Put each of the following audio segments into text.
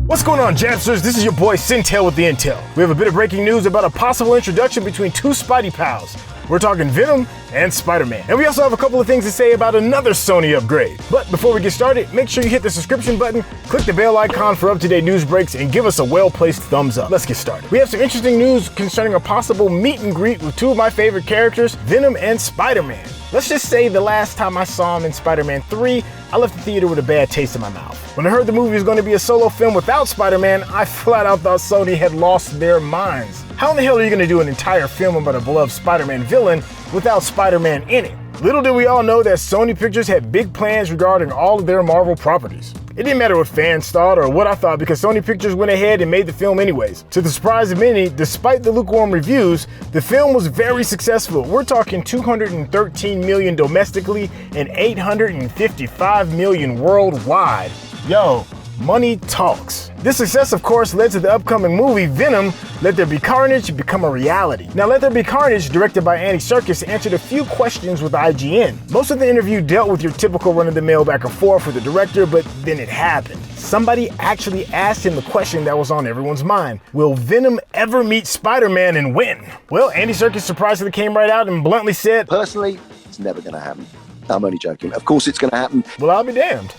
What's going on, Japsters? This is your boy SYNTELL with the Intel. We have a bit of breaking news about a possible introduction between two Spidey pals. We're talking Venom and Spider-Man. And we also have a couple of things to say about another Sony upgrade. But before we get started, make sure you hit the subscription button, click the bell icon for up-to-date news breaks, and give us a well-placed thumbs up. Let's get started. We have some interesting news concerning a possible meet and greet with two of my favorite characters, Venom and Spider-Man. Let's just say the last time I saw him in Spider-Man 3, I left the theater with a bad taste in my mouth. When I heard the movie was going to be a solo film without Spider-Man, I flat out thought Sony had lost their minds. How in the hell are you going to do an entire film about a beloved Spider-Man villain without Spider-Man in it? Little did we all know that Sony Pictures had big plans regarding all of their Marvel properties. It didn't matter what fans thought or what I thought because Sony Pictures went ahead and made the film anyways. To the surprise of many, despite the lukewarm reviews, the film was very successful. We're talking $213 million domestically and $855 million worldwide. Yo, money talks. This success, of course, led to the upcoming movie Venom, Let There Be Carnage become a reality. Now, Let There Be Carnage, directed by Serkis, answered a few questions with IGN. Most of the interview dealt with your typical run-of-the-mill back and forth with the director, but then it happened. Somebody actually asked him the question that was on everyone's mind. Will Venom ever meet Spider-Man and when? Well, Serkis surprisingly came right out and bluntly said, "Personally, it's never going to happen." I'm only joking. Of course it's going to happen. Well, I'll be damned.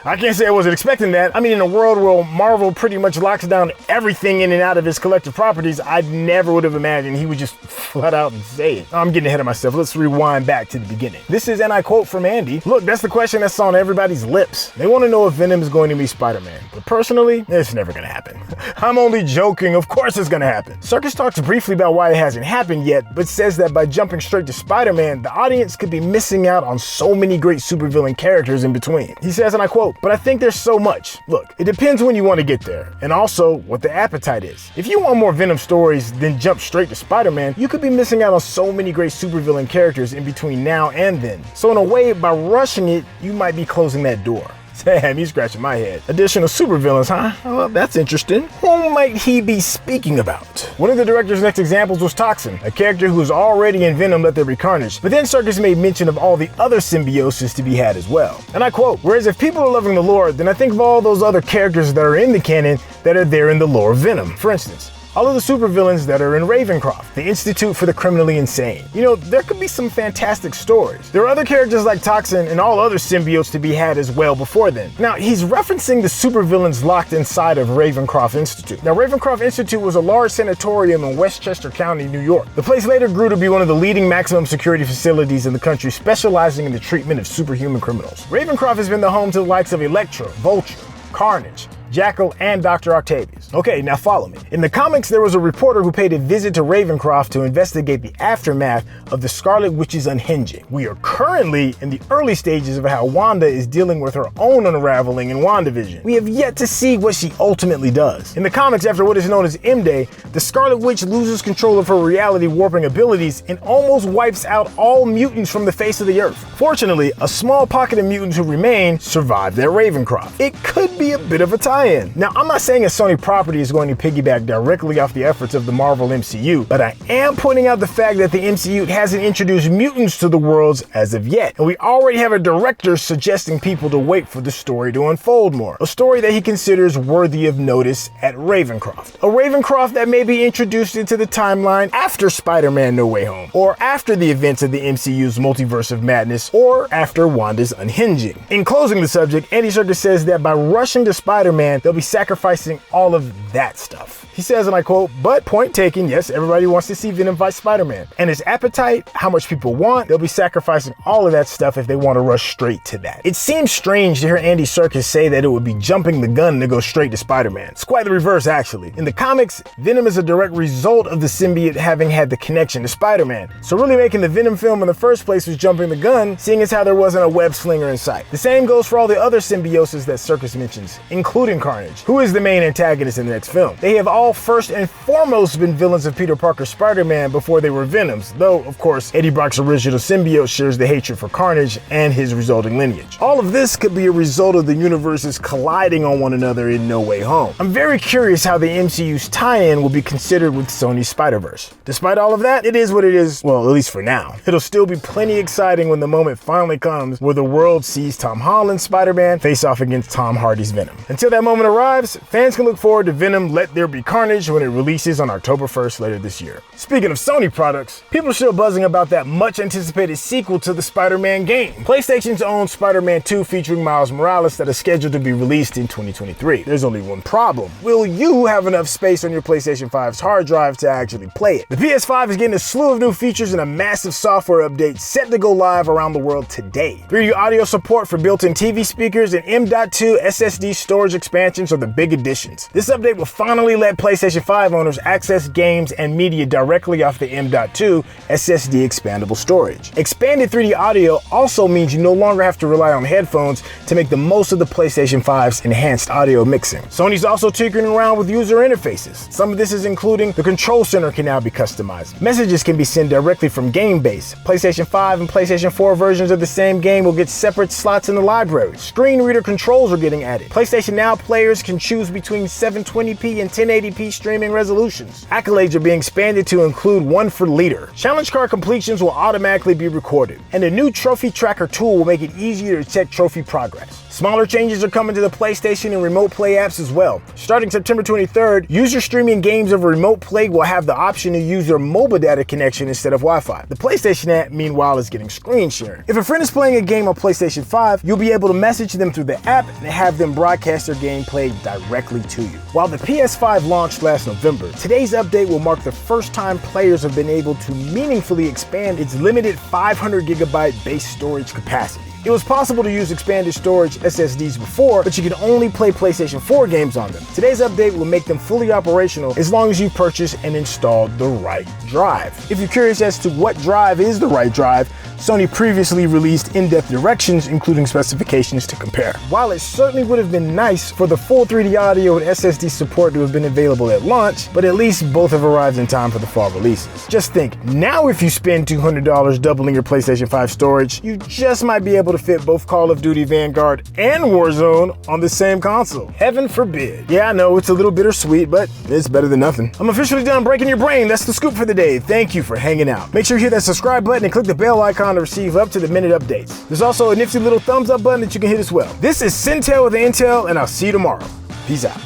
I can't say I wasn't expecting that. I mean, in a world where Marvel pretty much locks down everything in and out of his collective properties, I never would have imagined he would just flat out and say it. I'm getting ahead of myself. Let's rewind back to the beginning. This is, and I quote from Andy, "Look, that's the question that's on everybody's lips. They want to know if Venom is going to be Spider-Man. But personally, it's never going to happen." I'm only joking. Of course it's going to happen. Serkis talks briefly about why it hasn't happened yet, but says that by jumping straight to Spider-Man, the audience could be missing out on so many great supervillain characters in between. He says, and I quote, "But I think there's so much. Look, it depends when you want to get there, and also what the appetite is. If you want more Venom stories than jump straight to Spider-Man, you could be missing out on so many great supervillain characters in between now and then. So in a way, by rushing it, you might be closing that door." Damn, he's scratching my head. Additional supervillains, huh? Well, that's interesting. Who might he be speaking about? One of the director's next examples was Toxin, a character who was already in Venom Let There Be Carnage, but then Serkis made mention of all the other symbiosis to be had as well. And I quote, "Whereas if people are loving the lore, then I think of all those other characters that are in the canon that are there in the lore of Venom. For instance, all of the supervillains that are in Ravencroft, the Institute for the Criminally Insane. You know, there could be some fantastic stories. There are other characters like Toxin and all other symbiotes to be had as well before then." Now, he's referencing the supervillains locked inside of Ravencroft Institute. Now, Ravencroft Institute was a large sanatorium in Westchester County, New York. The place later grew to be one of the leading maximum security facilities in the country, specializing in the treatment of superhuman criminals. Ravencroft has been the home to the likes of Electro, Vulture, Carnage, Jackal, and Dr. Octavius. Okay, now follow me. In the comics, there was a reporter who paid a visit to Ravencroft to investigate the aftermath of the Scarlet Witch's unhinging. We are currently in the early stages of how Wanda is dealing with her own unraveling in WandaVision. We have yet to see what she ultimately does. In the comics, after what is known as M-Day, the Scarlet Witch loses control of her reality warping abilities and almost wipes out all mutants from the face of the earth. Fortunately, a small pocket of mutants who remain survived at Ravencroft. It could be a bit of a tie-in. Now, I'm not saying a Sony property is going to piggyback directly off the efforts of the Marvel MCU, but I am pointing out the fact that the MCU hasn't introduced mutants to the worlds as of yet, and we already have a director suggesting people to wait for the story to unfold more, a story that he considers worthy of notice at Ravencroft. A Ravencroft that may be introduced into the timeline after Spider-Man No Way Home, or after the events of the MCU's Multiverse of Madness, or after Wanda's unhinging. In closing the subject, Serkis says that by rushing to Spider-Man, they'll be sacrificing all of that stuff. He says, and I quote, "But point taken, yes, everybody wants to see Venom fight Spider-Man. And his appetite, how much people want, they'll be sacrificing all of that stuff if they want to rush straight to that." It seems strange to hear Serkis say that it would be jumping the gun to go straight to Spider-Man. It's quite the reverse, actually. In the comics, Venom is a direct result of the symbiote having had the connection to Spider-Man. So really making the Venom film in the first place was jumping the gun, seeing as how there wasn't a web slinger in sight. The same goes for all the other symbiosis that Serkis mentions, including Carnage, who is the main antagonist in the next film. They have all first and foremost been villains of Peter Parker's Spider-Man before they were Venoms, though, of course, Eddie Brock's original symbiote shares the hatred for Carnage and his resulting lineage. All of this could be a result of the universes colliding on one another in No Way Home. I'm very curious how the MCU's tie-in will be considered with Sony's Spider-Verse. Despite all of that, it is what it is, well, at least for now. It'll still be plenty exciting when the moment finally comes where the world sees Tom Holland's Spider-Man face off against Tom Hardy's Venom. Until that that moment arrives, fans can look forward to Venom Let There Be Carnage when it releases on October 1st later this year. Speaking of Sony products, people are still buzzing about that much anticipated sequel to the Spider-Man game. PlayStation's own Spider-Man 2 featuring Miles Morales that is scheduled to be released in 2023. There's only one problem. Will you have enough space on your PlayStation 5's hard drive to actually play it? The PS5 is getting a slew of new features and a massive software update set to go live around the world today. 3D audio support for built-in TV speakers and M.2 SSD storage expansions are the big additions. This update will finally let PlayStation 5 owners access games and media directly off the M.2 SSD expandable storage. Expanded 3D audio also means you no longer have to rely on headphones to make the most of the PlayStation 5's enhanced audio mixing. Sony's also tinkering around with user interfaces. Some of this is including the control center can now be customized. Messages can be sent directly from GameBase. PlayStation 5 and PlayStation 4 versions of the same game will get separate slots in the library. Screen reader controls are getting added. PlayStation Now players can choose between 720p and 1080p streaming resolutions. Accolades are being expanded to include one for leader. Challenge card completions will automatically be recorded, and a new trophy tracker tool will make it easier to check trophy progress. Smaller changes are coming to the PlayStation and Remote Play apps as well. Starting September 23rd, users streaming games over Remote Play will have the option to use their mobile data connection instead of Wi-Fi. The PlayStation app, meanwhile, is getting screen sharing. If a friend is playing a game on PlayStation 5, you'll be able to message them through the app and have them broadcast their gameplay directly to you. While the PS5 launched last November, today's update will mark the first time players have been able to meaningfully expand its limited 500GB base storage capacity. It was possible to use expanded storage SSDs before, but you could only play PlayStation 4 games on them. Today's update will make them fully operational as long as you purchase and install the right drive. If you're curious as to what drive is the right drive, Sony previously released in-depth directions, including specifications to compare. While it certainly would have been nice for the full 3D audio and SSD support to have been available at launch, but at least both have arrived in time for the fall releases. Just think, now if you spend $200 doubling your PlayStation 5 storage, you just might be able to fit both Call of Duty Vanguard and Warzone on the same console. Heaven forbid. Yeah, I know it's a little bittersweet, but it's better than nothing. I'm officially done breaking your brain. That's the scoop for the day. Thank you for hanging out. Make sure you hit that subscribe button and click the bell icon to receive up-to-the-minute updates. There's also a nifty little thumbs up button that you can hit as well. This is SYNTELL with the Intel, and I'll see you tomorrow. Peace out.